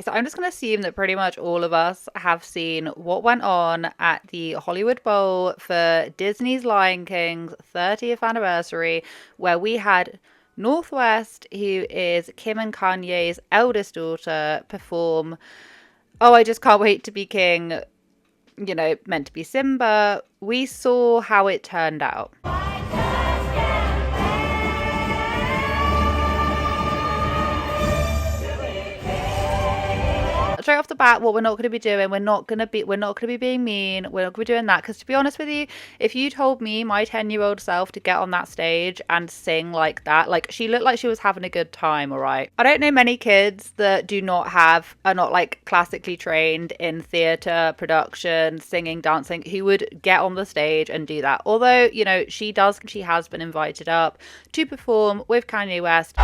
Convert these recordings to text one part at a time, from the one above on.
So I'm just going to assume that pretty much all of us have seen what went on at the Hollywood Bowl for Disney's Lion King's 30th anniversary, where we had Northwest, who is Kim and Kanye's eldest daughter, perform Oh, I Just Can't Wait to Be King, meant to be Simba. We saw how it turned out. Straight off the bat, what we're not going to be doing, we're not going to be being mean, we're not going to be doing that, because to be honest with you, if you told me my 10-year-old self to get on that stage and sing like that, like, she looked like she was having a good time. All right, I don't know many kids that are not like classically trained in theater production, singing, dancing, who would get on the stage and do that. Although, she has been invited up to perform with Kanye West.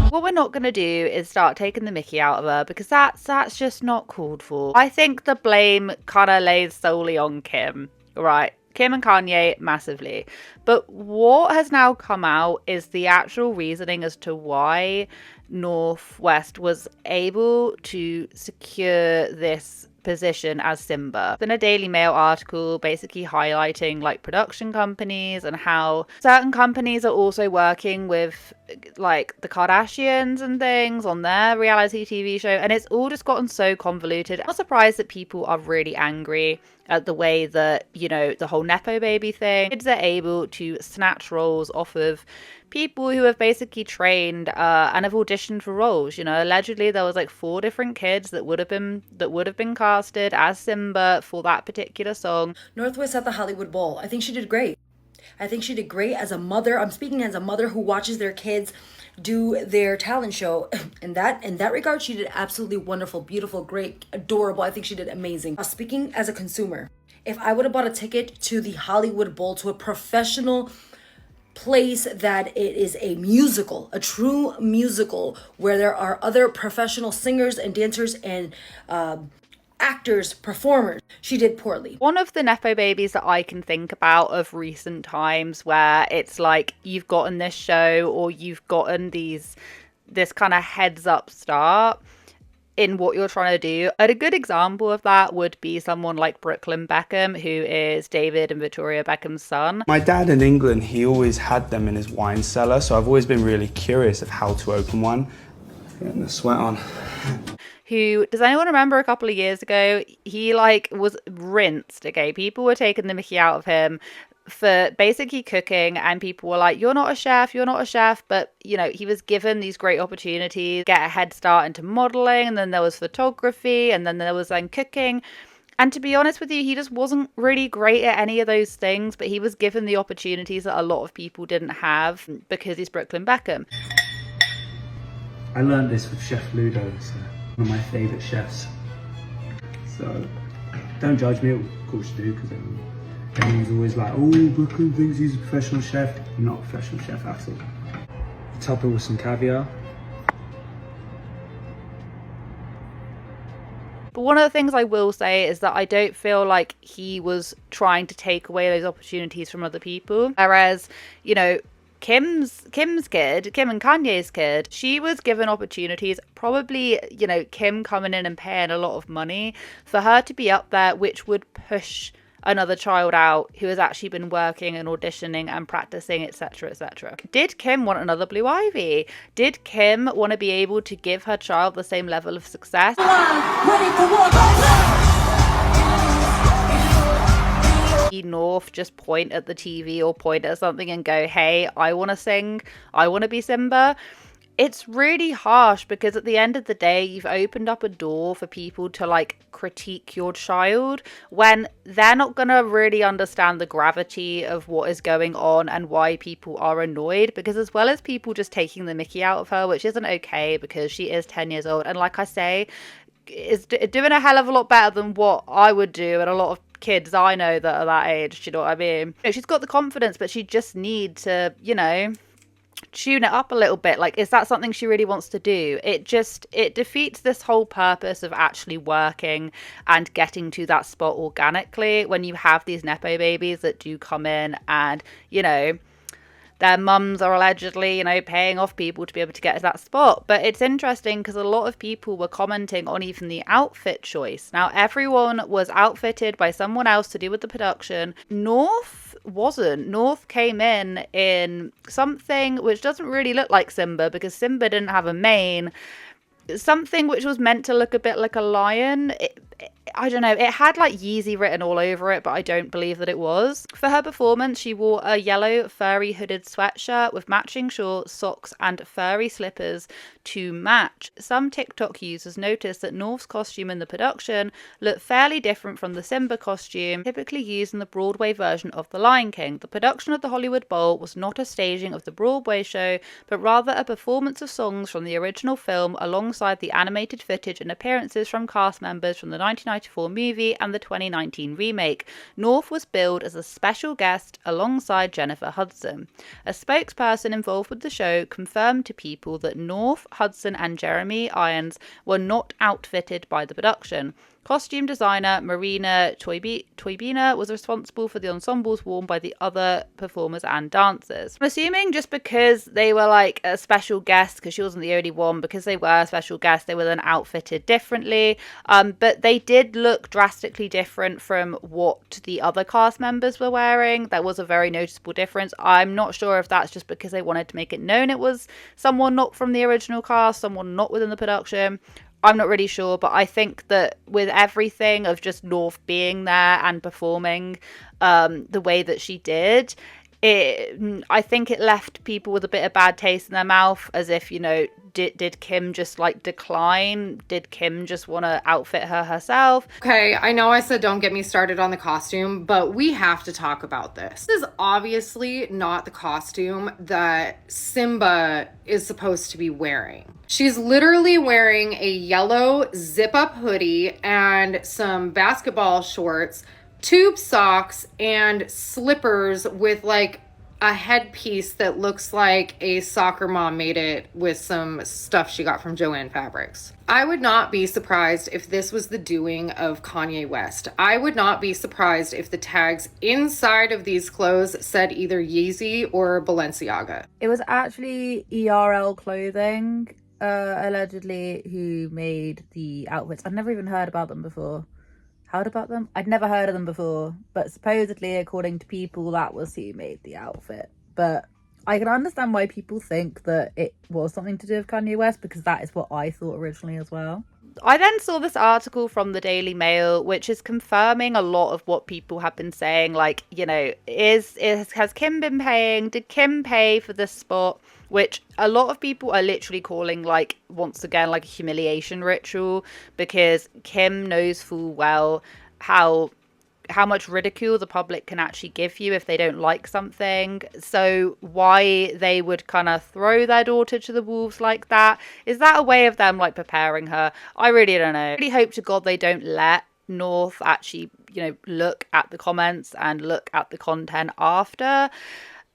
What we're not going to do is start taking the mickey out of her, because that's just not called for. I think the blame kind of lays solely on Kim, right? Kim and Kanye, massively. But what has now come out is the actual reasoning as to why Northwest was able to secure this position as Simba. In a Daily Mail article basically highlighting like production companies and how certain companies are also working with like the Kardashians and things on their reality TV show, and it's all just gotten so convoluted. I'm not surprised that people are really angry at the way that, the whole Nepo baby thing. Kids are able to snatch roles off of people who have basically trained and have auditioned for roles. Allegedly there was like 4 different kids that would have been casted as Simba for that particular song. Northwest at the Hollywood Bowl. I think she did great. I think she did great as a mother. I'm speaking as a mother who watches their kids do their talent show. In that regard, she did absolutely wonderful, beautiful, great, adorable. I think she did amazing. Speaking as a consumer, if I would have bought a ticket to the Hollywood Bowl, to a professional place that it is a musical, a true musical, where there are other professional singers and dancers and actors, performers, she did poorly. One of the Nepo babies that I can think about of recent times where it's like you've gotten this show or you've gotten this kind of heads up start in what you're trying to do. And a good example of that would be someone like Brooklyn Beckham, who is David and Victoria Beckham's son. My dad in England, he always had them in his wine cellar, so I've always been really curious of how to open one. Getting the sweat on. Who, does anyone remember a couple of years ago, he was rinsed, okay? People were taking the mickey out of him for basically cooking, and people were like, you're not a chef, but he was given these great opportunities, get a head start into modeling, and then there was photography, and then there was cooking. And to be honest with you, he just wasn't really great at any of those things, but he was given the opportunities that a lot of people didn't have because he's Brooklyn Beckham. I learned this with Chef Ludo, so one of my favourite chefs. So don't judge me, of course you do, because everyone's always like, oh, Brooklyn thinks he's a professional chef. I'm not a professional chef at all. Top it with some caviar. But one of the things I will say is that I don't feel like he was trying to take away those opportunities from other people. Whereas, Kim's kid, Kim and Kanye's kid, she was given opportunities, probably, Kim coming in and paying a lot of money for her to be up there, which would push another child out who has actually been working and auditioning and practicing, etc., etc. Did Kim want another Blue Ivy? Did Kim want to be able to give her child the same level of success? North just point at the TV or point at something and go, hey, I want to sing, I want to be Simba. It's really harsh, because at the end of the day, you've opened up a door for people to critique your child when they're not going to really understand the gravity of what is going on and why people are annoyed. Because as well as people just taking the mickey out of her, which isn't okay because she is 10 years old, and like I say, is doing a hell of a lot better than what I would do and a lot of kids I know that are that age, do you know what I mean? She's got the confidence, but she just needs to, tune it up a little bit. Is that something she really wants to do? It defeats this whole purpose of actually working and getting to that spot organically when you have these Nepo babies that do come in and, their mums are allegedly, paying off people to be able to get to that spot. But it's interesting because a lot of people were commenting on even the outfit choice. Now, everyone was outfitted by someone else to do with the production. North wasn't. North came in something which doesn't really look like Simba, because Simba didn't have a mane. Something which was meant to look a bit like a lion. I don't know, it had like Yeezy written all over it, but I don't believe that it was. For her performance, she wore a yellow furry hooded sweatshirt with matching shorts, socks, and furry slippers to match. Some TikTok users noticed that North's costume in the production looked fairly different from the Simba costume typically used in the Broadway version of The Lion King. The production of the Hollywood Bowl was not a staging of the Broadway show, but rather a performance of songs from the original film alongside the animated footage and appearances from cast members from the 1994 movie and the 2019 remake. North was billed as a special guest alongside Jennifer Hudson. A spokesperson involved with the show confirmed to People that North, Hudson, and Jeremy Irons were not outfitted by the production. Costume designer Marina Toibina was responsible for the ensembles worn by the other performers and dancers. I'm assuming just because they were like a special guest, because she wasn't the only one, because they were a special guest, they were then outfitted differently. But they did look drastically different from what the other cast members were wearing. There was a very noticeable difference. I'm not sure if that's just because they wanted to make it known it was someone not from the original cast, someone not within the production. I'm not really sure, but I think that with everything of just North being there and performing the way that she did, I think it left people with a bit of bad taste in their mouth, as if, did Kim just like decline? Did Kim just want to outfit her herself? Okay, I know I said don't get me started on the costume, but we have to talk about this. This is obviously not the costume that Simba is supposed to be wearing. She's literally wearing a yellow zip-up hoodie and some basketball shorts, tube socks, and slippers with like a headpiece that looks like a soccer mom made it with some stuff she got from Joanne Fabrics. I would not be surprised if this was the doing of Kanye West. I would not be surprised if the tags inside of these clothes said either Yeezy or Balenciaga. It was actually ERL Clothing, allegedly, who made the outfits. I'd never even heard about them before. Heard about them? I'd never heard of them before, but supposedly, according to People, that was who made the outfit. But I can understand why people think that it was something to do with Kanye West, because that is what I thought originally as well. I then saw this article from the Daily Mail, which is confirming a lot of what people have been saying. Like, has Kim been paying? Did Kim pay for this spot? Which a lot of people are literally calling, like, once again, like a humiliation ritual, because Kim knows full well how much ridicule the public can actually give you if they don't like something. So why they would kind of throw their daughter to the wolves like that? Is that a way of them like preparing her? I really don't know. I really hope to God they don't let North actually, look at the comments and look at the content after.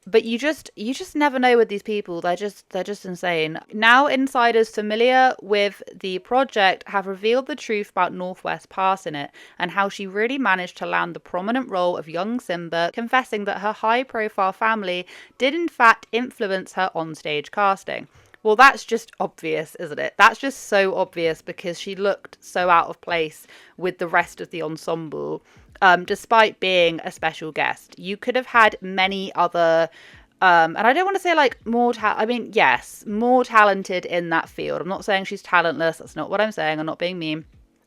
But you just never know with these people. They're just insane. Now insiders familiar with the project have revealed the truth about North West's past in it, and how she really managed to land the prominent role of young Simba, confessing that her high-profile family did in fact influence her onstage casting. Well, that's just obvious, isn't it? That's just so obvious, because she looked so out of place with the rest of the ensemble. Despite being a special guest, you could have had many other, and I don't want to say like more talented in that field. I'm not saying she's talentless. That's not what I'm saying. I'm not being mean.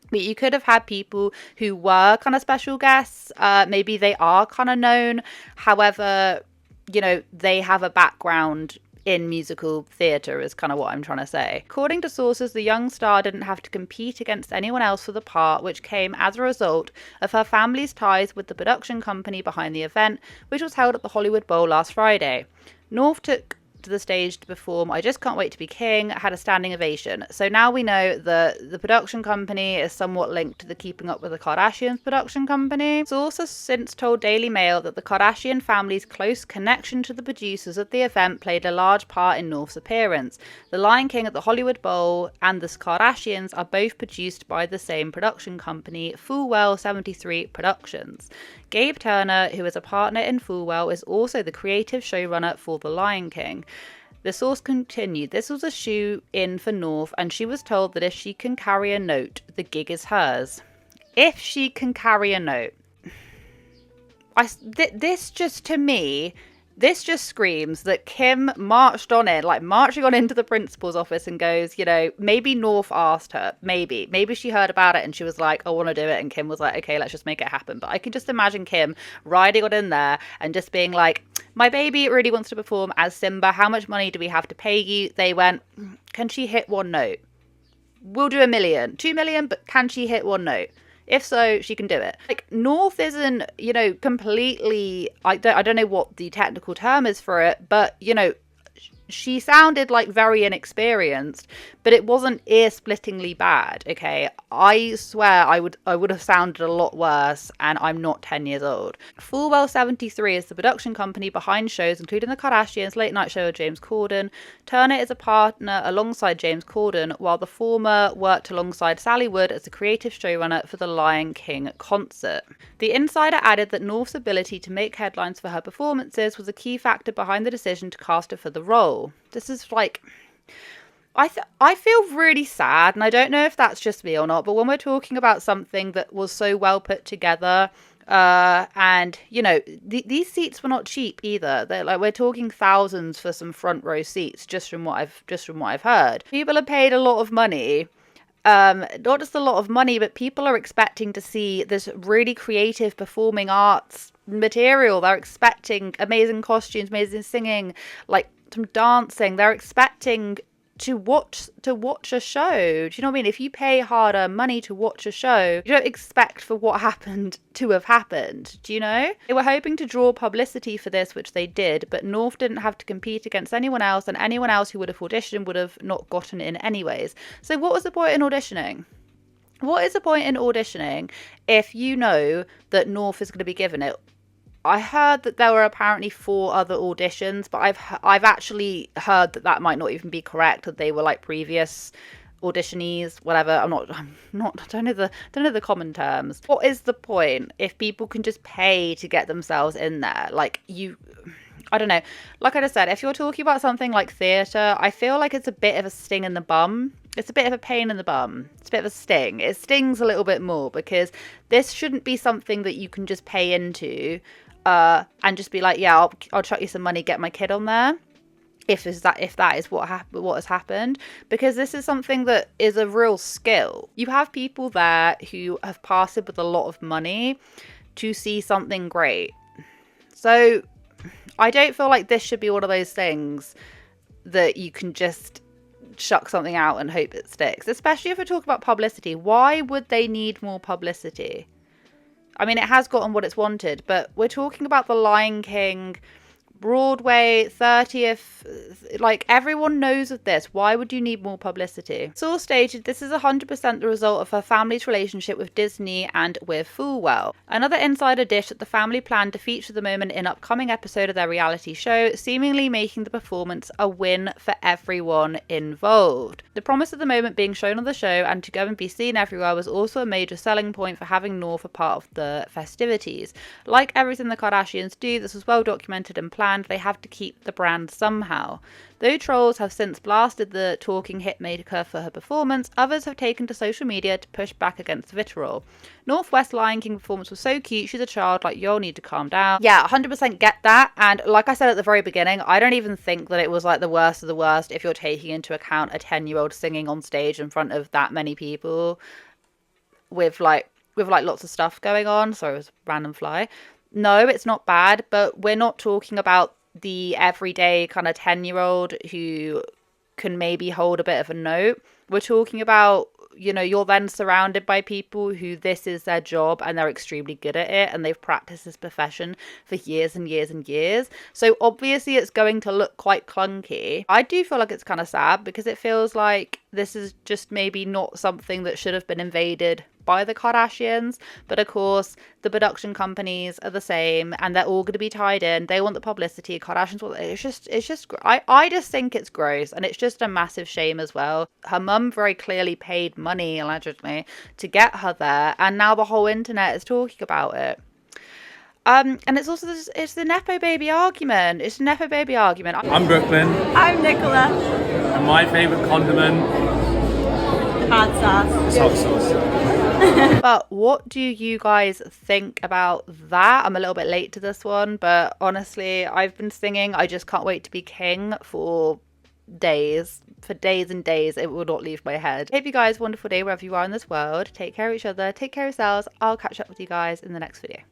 But you could have had people who were kind of special guests. Maybe they are kind of known. However, they have a background in musical theatre, is kind of what I'm trying to say. According to sources, the young star didn't have to compete against anyone else for the part, which came as a result of her family's ties with the production company behind the event, which was held at the Hollywood Bowl last Friday. North took to the stage to perform I Just Can't Wait to Be King, had a standing ovation. So now we know that the production company is somewhat linked to the Keeping Up with the Kardashians production company. Sources since told Daily Mail that the Kardashian family's close connection to the producers of the event played a large part in North's appearance. The Lion King at the Hollywood Bowl and the Kardashians are both produced by the same production company, Full Well 73 Productions. Gabe Turner, who is a partner in Full Well, is also the creative showrunner for The Lion King. The source continued, this was a shoe-in for North, and she was told that if she can carry a note, the gig is hers. If she can carry a note. This just screams that Kim marching on into the principal's office and goes, maybe North asked her, maybe she heard about it and she was like, I want to do it, and Kim was like, okay, let's just make it happen. But I can just imagine Kim riding on in there and just being like, my baby really wants to perform as Simba, how much money do we have to pay you? They went, can she hit one note? We'll do $1 million, $2 million, but can she hit one note? If so, she can do it. Like, North isn't, completely, I don't know what the technical term is for it, but, she sounded like very inexperienced, but it wasn't ear-splittingly bad, okay? I swear I would have sounded a lot worse, and I'm not 10 years old. Full Well 73 is the production company behind shows including The Kardashians, Late Night Show with James Corden. Turner is a partner alongside James Corden, while the former worked alongside Sally Wood as the creative showrunner for the Lion King concert. The insider added that North's ability to make headlines for her performances was a key factor behind the decision to cast her for the role. This is like, I feel really sad, and I don't know if that's just me or not, but when we're talking about something that was so well put together, and these seats were not cheap either. They're like, we're talking thousands for some front row seats, just from what I've heard. People are paid a lot of money. Not just a lot of money, but people are expecting to see this really creative performing arts material. They're expecting amazing costumes, amazing singing, like some dancing. They're expecting to watch a show. Do you know what I mean? If you pay hard-earned money to watch a show, you don't expect for what happened to have happened. Do you know? They were hoping to draw publicity for this, which they did, but North didn't have to compete against anyone else, and anyone else who would have auditioned would have not gotten in anyways. So what was the point in auditioning? What is the point in auditioning if you know that North is going to be given it? I heard that there were apparently 4 other auditions, but I've actually heard that might not even be correct, that they were like previous auditionees, whatever. I don't know the common terms. What is the point if people can just pay to get themselves in there? I don't know. Like I just said, if you're talking about something like theatre, I feel like it's a bit of a sting in the bum. It's a bit of a pain in the bum. It's a bit of a sting. It stings a little bit more because this shouldn't be something that you can just pay into and just be like, yeah, I'll chuck you some money, get my kid on there. If that is what has happened, because this is something that is a real skill. You have people there who have passed it with a lot of money to see something great. So I don't feel like this should be one of those things that you can just chuck something out and hope it sticks, especially if we're talking about publicity. Why would they need more publicity? I mean, it has gotten what it's wanted, but we're talking about The Lion King, Broadway, 30th, like everyone knows of this. Why would you need more publicity? Source stated this is 100% the result of her family's relationship with Disney and with Full Well. Another insider dish that the family planned to feature the moment in an upcoming episode of their reality show, seemingly making the performance a win for everyone involved. The promise of the moment being shown on the show and to go and be seen everywhere was also a major selling point for having North a part of the festivities. Like everything the Kardashians do, this was well documented and planned. They have to keep the brand somehow. Though trolls have since blasted the talking hitmaker for her performance, others have taken to social media to push back against vitriol. Northwest Lion King performance was so cute, she's a child, like, you'll need to calm down. Yeah, 100% get that, and like I said at the very beginning, I don't even think that it was like the worst of the worst if you're taking into account a 10-year-old singing on stage in front of that many people with lots of stuff going on. Sorry, it was a random fly. No, it's not bad, but we're not talking about the everyday kind of 10-year-old who can maybe hold a bit of a note. We're talking about, you're then surrounded by people who this is their job and they're extremely good at it and they've practiced this profession for years and years and years. So obviously it's going to look quite clunky. I do feel like it's kind of sad because it feels like this is just maybe not something that should have been invaded by the Kardashians, but of course the production companies are the same and they're all going to be tied in. They want the publicity. Kardashians want it's just I just think it's gross, and it's just a massive shame as well. Her mum very clearly paid money, allegedly, to get her there, and now the whole internet is talking about it. And it's also it's the Nepo baby argument. It's the Nepo baby argument. I'm Brooklyn. I'm Nicola. And my favourite condiment Hot sauce. is hot sauce. But what do you guys think about that? I'm a little bit late to this one, but honestly, I've been singing I Just Can't Wait to Be King for days. For days and days, it will not leave my head. Hope you guys have a wonderful day wherever you are in this world. Take care of each other. Take care of yourselves. I'll catch up with you guys in the next video.